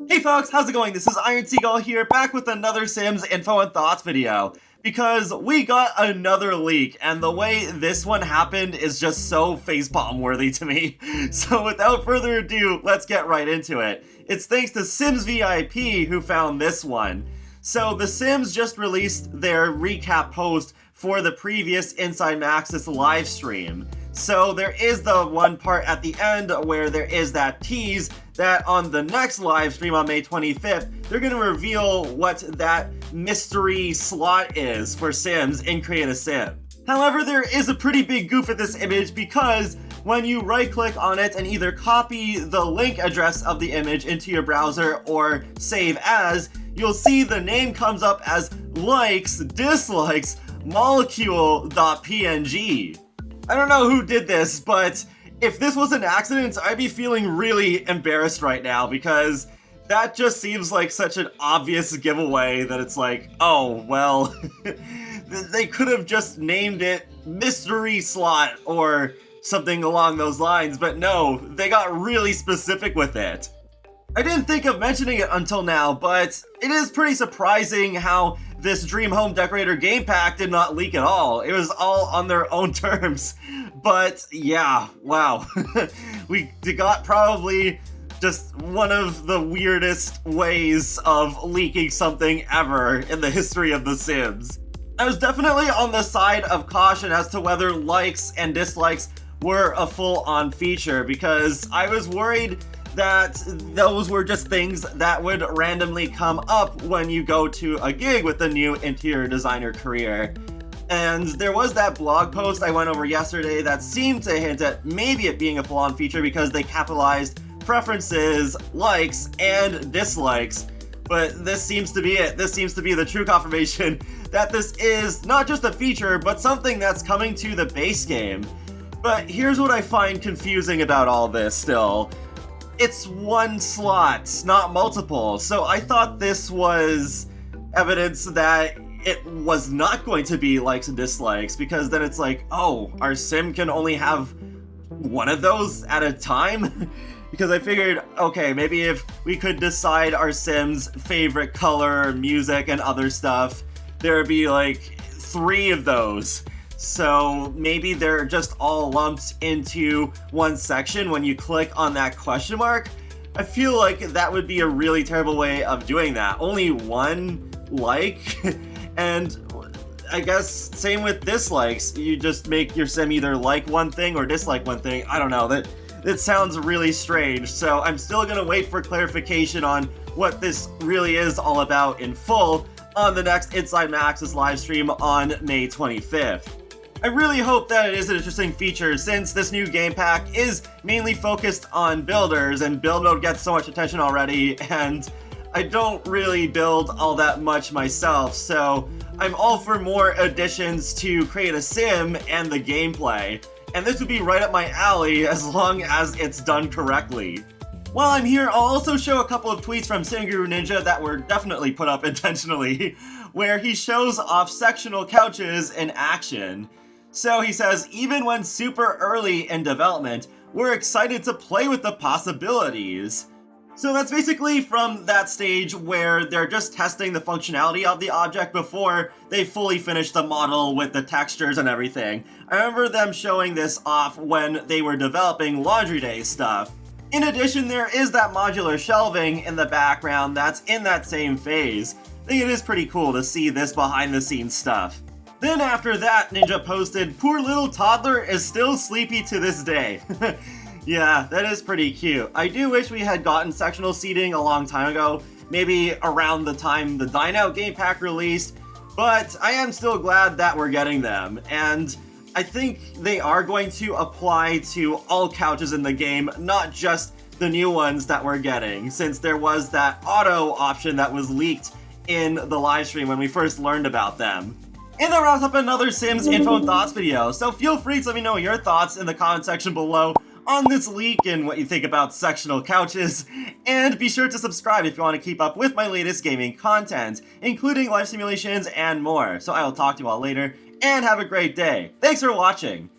Hey folks, how's it going? This is Iron Seagull here, back with another Sims Info and Thoughts video. Because we got another leak, and the way this one happened is just so facepalm worthy to me. So without further ado, let's get right into it. It's thanks to Sims VIP who found this one. So The Sims just released their recap post for the previous Inside Maxis live stream. So there is the one part at the end where there is that tease that on the next live stream on May 25th, they're going to reveal what that mystery slot is for Sims in Create a Sim. However, there is a pretty big goof at this image because when you right-click on it and either copy the link address of the image into your browser or save as, you'll see the name comes up as likes, dislikes, molecule.png. I don't know who did this, but if this was an accident, I'd be feeling really embarrassed right now because that just seems like such an obvious giveaway that it's like, oh, well, they could have just named it Mystery Slot or something along those lines, but no, they got really specific with it. I didn't think of mentioning it until now, but it is pretty surprising how this Dream Home Decorator game pack did not leak at all. It was all on their own terms. But yeah, wow. We got probably just one of the weirdest ways of leaking something ever in the history of The Sims. I was definitely on the side of caution as to whether likes and dislikes were a full-on feature because I was worried that those were just things that would randomly come up when you go to a gig with a new interior designer career. And there was that blog post I went over yesterday that seemed to hint at maybe it being a full-on feature because they capitalized preferences, likes, and dislikes. But this seems to be it. This seems to be the true confirmation that this is not just a feature, but something that's coming to the base game. But here's what I find confusing about all this still. It's one slot, not multiple, so I thought this was evidence that it was not going to be likes and dislikes, because then it's like, oh, our sim can only have one of those at a time? Because I figured, okay, maybe if we could decide our sim's favorite color, music, and other stuff, there would be like 3 of those. So maybe they're just all lumped into one section when you click on that question mark. I feel like that would be a really terrible way of doing that. Only one like, and I guess same with dislikes. You just make your sim either like one thing or dislike one thing. I don't know, that sounds really strange. So I'm still gonna wait for clarification on what this really is all about in full on the next Inside Maxis live stream on May 25th. I really hope that it is an interesting feature since this new game pack is mainly focused on builders and build mode gets so much attention already, and I don't really build all that much myself, so I'm all for more additions to Create a Sim and the gameplay, and this would be right up my alley as long as it's done correctly. While I'm here, I'll also show a couple of tweets from Singuru Ninja that were definitely put up intentionally, where he shows off sectional couches in action. So he says, even when super early in development, we're excited to play with the possibilities. So that's basically from that stage where they're just testing the functionality of the object before they fully finish the model with the textures and everything. I remember them showing this off when they were developing Laundry Day stuff. In addition, there is that modular shelving in the background that's in that same phase. I think it is pretty cool to see this behind the scenes stuff. Then after that, Ninja posted, "Poor little toddler is still sleepy to this day." Yeah, that is pretty cute. I do wish we had gotten sectional seating a long time ago, maybe around the time the Dine Out game pack released, but I am still glad that we're getting them, and I think they are going to apply to all couches in the game, not just the new ones that we're getting, since there was that auto option that was leaked in the live stream when we first learned about them. And that wraps up another Sims Info and Thoughts video, so feel free to let me know your thoughts in the comment section below on this leak and what you think about sectional couches, and be sure to subscribe if you want to keep up with my latest gaming content, including life simulations and more. So I will talk to you all later, and have a great day. Thanks for watching!